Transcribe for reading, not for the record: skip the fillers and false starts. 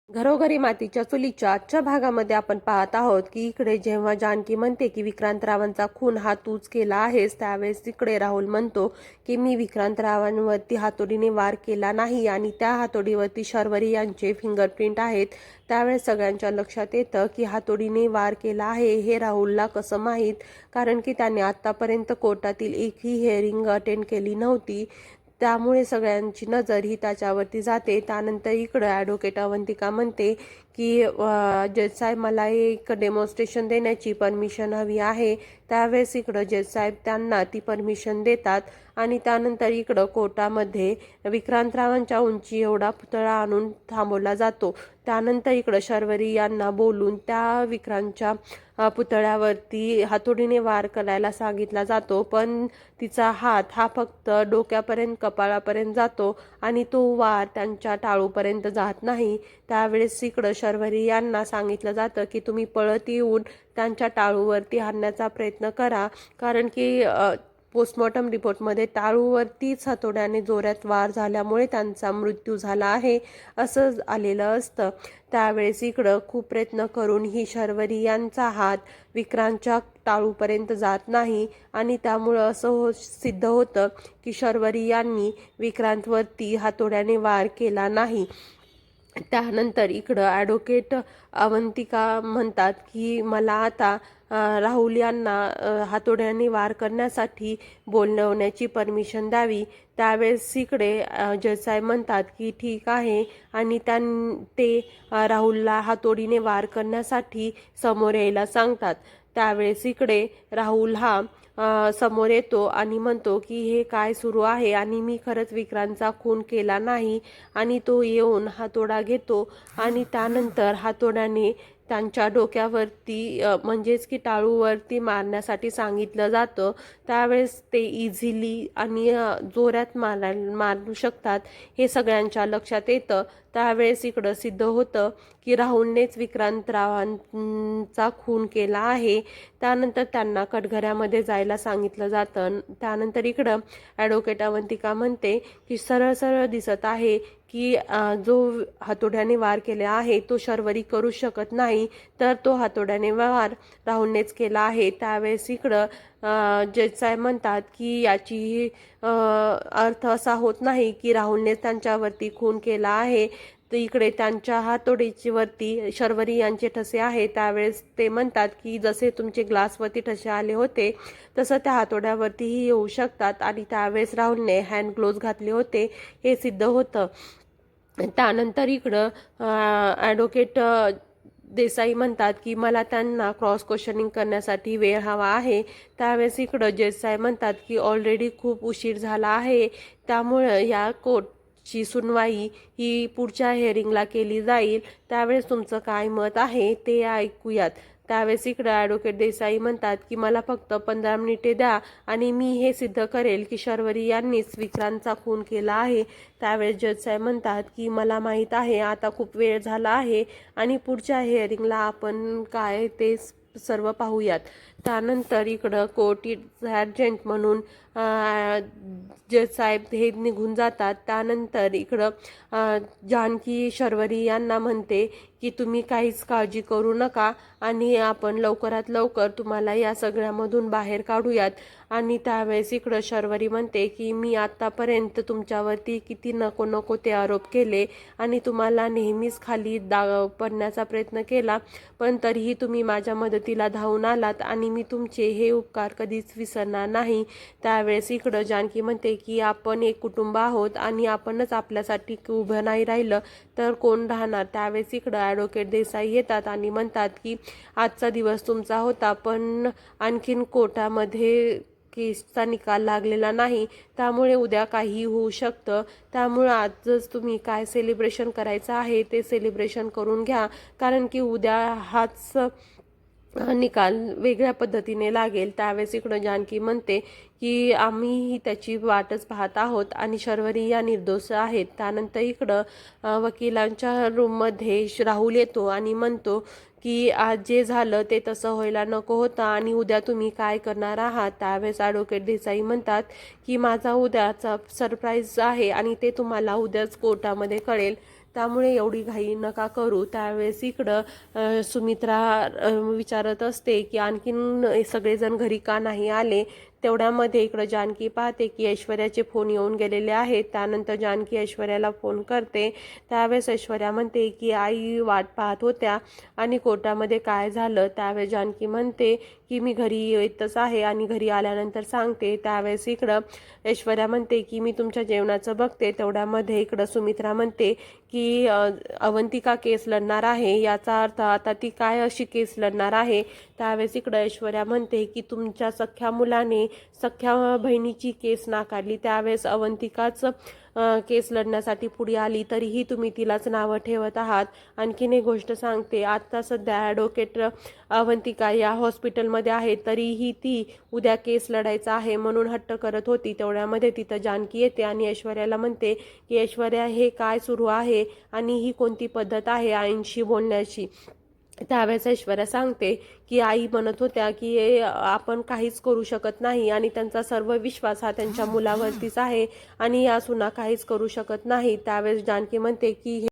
घरोघरी मातीच्या चुलीच्या आजच्या भागामध्ये आपण पाहत आहोत की इकडे जेव्हा जानकी म्हणते की विक्रांतरावांचा खून हा तूच केला आहेस, त्यावेळेस इकडे राहुल म्हणतो की मी विक्रांतरावांवरती हातोडीने वार केला नाही आणि त्या हातोडीवरती शर्वरी यांचे फिंगरप्रिंट आहेत. त्यावेळेस सगळ्यांच्या लक्षात येतं की हातोडीने वार केला आहे हे राहुलला कसं माहीत, कारण की त्याने आत्तापर्यंत कोर्टातील एकही हिअरिंग अटेंड केली नव्हती. त्यामुळे सगळ्यांची नजर ही त्याच्यावरती जाते. त्यानंतर इकडं ॲडव्होकेट अवंतिका म्हणते की जज साहेब मला एक डेमॉन्स्ट्रेशन देण्याची परमिशन हवी आहे. त्यावेळेस इकडं जज साहेब त्यांना ती परमिशन देतात आणि त्यानंतर इकडं कोर्टामध्ये विक्रांतरावांच्या उंची एवढा पुतळा आणून थांबवला जातो. त्यानंतर इकडं शर्वरी यांना बोलून त्या विक्रांतच्या पुतळ्यावरती हातोडीने वार करायला सांगितला जातो, पण तिचा हात हा फक्त डोक्यापर्यंत कपाळापर्यंत जातो आणि तो वार त्यांच्या टाळूपर्यंत जात नाही. त्यावेळेस इकडं शर्वरी यांना सांगितलं जातं की तुम्ही पळत येऊन त्यांच्या टाळूवरती हाणण्याचा प्रयत्न करा, कारण की पोस्टमॉर्टम रिपोर्टमध्ये टाळूवरतीच हातोड्याने जोरात वार झाल्यामुळे त्यांचा मृत्यू झाला आहे असं आलेलं असतं. त्यावेळेस इकडं खूप प्रयत्न करून ही शर्वरी यांचा हात विक्रांतच्या टाळूपर्यंत जात नाही आणि त्यामुळं असं सिद्ध होतं की शर्वरी यांनी विक्रांतवरती हातोड्याने वार केला नाही. त्यानंतर इकडं ॲडव्होकेट अवंतिका म्हणतात की मला आता राहुल यांना हातोड्याने वार करण्यासाठी बोलवण्याची परमिशन द्यावी. त्यावेळेस इकडे जज साहेब म्हणतात की ठीक आहे आणि ते राहुलला हातोडीने वार करण्यासाठी समोर यायला सांगतात. त्यावेळेस इकडे राहुल हा समोर येतो आणि म्हणतो की हे काय सुरू आहे आणि मी खरंच विक्रांतचा खून केला नाही, आणि तो येऊन हातोडा घेतो आणि त्यानंतर हातोड्याने त्यांच्या डोक्यावरती म्हणजेच की टाळूवरती मारण्यासाठी सांगितलं जातं. त्यावेळेस ते इझिली आणि जोरात मारू शकतात हे सगळ्यांच्या लक्षात येतं. त्यावेळेस इकडं सिद्ध होतं की राहुलनेच विक्रांतरावांचा खून केला आहे. त्यानंतर त्यांना कटघऱ्यामध्ये जायला सांगितलं जातं. त्यानंतर इकडं ॲडव्होकेट अवंतिका म्हणते की सरळ सरळ दिसत आहे की जो हातोड्याने वार केले आहे तो शर्वरी करू शकत नाही, तर तो हातोड्याने वार राहुलनेच केला आहे. त्यावेळेस इकडं जज साहेब म्हणतात की याची अर्थ असा होत नाही की राहुलने त्यांच्यावरती खून केला आहे, तर इकडे त्यांच्या हातोडीची वरती शर्वरी यांचे ठसे आहे. त्यावेळेस ते म्हणतात की जसे तुमचे ग्लासवरती ठसे आले होते तसं त्या हातोड्यावरतीही येऊ शकतात आणि त्यावेळेस राहुलने हँड ग्लोव्ज घातले होते हे सिद्ध होतं. त्यानंतर इकडं ॲडव्होकेट देसाई म्हणतात की मला त्यांना क्रॉस क्वेश्चनिंग करण्यासाठी वेळ हवा आहे. त्यावेळेस इकडं जज साहेब म्हणतात की ऑलरेडी खूप उशीर झाला आहे, त्यामुळं या कोर्टची सुनवाई ही पुढच्या हिअरिंगला केली जाईल. त्यावेळेस तुमचं काय मत आहे ते ऐकूयात. त्यावेळेस इकडं ॲडव्होकेट देसाई म्हणतात की मला फक्त 15 मिनिटे द्या आणि मी हे सिद्ध करेल की शर्वरी यांनीच विक्रांतचा खून केला आहे. त्यावेळेस जज साहेब म्हणतात की मला माहीत आहे आता खूप वेळ झाला आहे आणि पुढच्या हिअरिंगला आपण काय ते सर्व पाहूयात. त्यानंतर इकडं कोर्ट सर्जंट म्हणून जज साहेब हे निघून जातात. त्यानंतर इकडं जानकी शर्वरी यांना म्हणते की तुम्ही काहीच काळजी करू नका आणि आपण लवकरात लवकर तुम्हाला या सगळ्यामधून बाहेर काढूयात. आणि त्यावेळेस इकडं शर्वरी म्हणते की मी आत्तापर्यंत तुमच्यावरती किती नको नको ते आरोप केले आणि तुम्हाला नेहमीच खाली पडण्याचा प्रयत्न केला, पण तरीही तुम्ही माझ्या मदतीला धावून आलात आणि मी तुमचे हे उपकार कधीच विसरणार नाही. त्यावेळेस इकडं जानकी म्हणते की आपण एक कुटुंब आहोत आणि आपणच आपल्यासाठी उभं नाही राहिलं तर कोण राहणार. त्यावेळेस इकडं ॲडव्होकेट देसाई येतात आणि म्हणतात की आजचा दिवस तुमचा होता, पण आणखीन कोर्टामध्ये केसचा निकाल लागलेला नाही, त्यामुळे उद्या काही होऊ शकतं. त्यामुळं आजच तुम्ही काय सेलिब्रेशन करायचं आहे ते सेलिब्रेशन करून घ्या, कारण की उद्या हाच निकाल वेगळ्या पद्धतीने लागेल. त्यावेळेस इकडं जानकी म्हणते की आम्हीही त्याची वाटच पाहत आहोत आणि शर्वरी या निर्दोष आहेत. त्यानंतर इकडं वकिलांच्या रूममध्ये राहुल येतो आणि म्हणतो की आज जे झालं ते तसं व्हायला नको होतं आणि उद्या तुम्ही काय करणार आहात. त्यावेळेस ॲडव्होकेट देसाई म्हणतात की माझा उद्याचा सरप्राईज आहे आणि ते तुम्हाला उद्याच कोर्टामध्ये कळेल. त्यामुळे एवढी घाई नका करू. त्यावेळेस इकडं सुमित्रा विचारत असते की आणखीन सगळेजण घरी का नाही आले. तेवढ्यामध्ये इकडं जानकी पाहते की ऐश्वर्याचे फोन येऊन गेलेले आहेत. त्यानंतर जानकी ऐश्वर्याला फोन करते. त्यावेळेस ऐश्वर्या म्हणते की आई वाट पाहत होत्या आणि कोर्टामध्ये काय झालं. त्यावेळेस जानकी म्हणते की मी घरी येतच आहे आणि घरी आल्यानंतर सांगते. त्यावेळेस इकडं ऐश्वर्या म्हणते की मी तुमच्या जेवणाचं बघते. तेवढ्यामध्ये इकडं सुमित्रा म्हणते की अवंतिका केस लढणार आहे. याचा अर्थ आता ती काय अशी केस लढणार आहे. त्यावेळेस इकडं ऐश्वर्या म्हणते की तुमच्या सख्या मुलाने सख्या बहिणीची केस नाकारली. त्यावेळेस अवंतिकाच केस लढण्यासाठी पुढे आली तरीही तुम्ही तिलाच नावं ठेवत आहात. आणखीन एक गोष्ट सांगते, आता सध्या ॲडव्होकेट अवंतिका या हॉस्पिटलमध्ये आहे तरीही ती उद्या केस लढायचा आहे म्हणून हट्ट करत होती. तेवढ्यामध्ये तिथं जानकी येते आणि ऐश्वर्याला म्हणते की ऐश्वर्या हे काय सुरू आहे आणि ही कोणती पद्धत आहे आईंशी बोलण्याची. त्यावेळेस ऐश्वर्या सांगते की आई म्हणत होत्या की आपण काहीच करू शकत नाही आणि त्यांचा सर्व विश्वास हा त्यांच्या मुलावरतीच आहे आणि या सुना काहीच करू शकत नाही. त्यावेळेस जानकी म्हणते की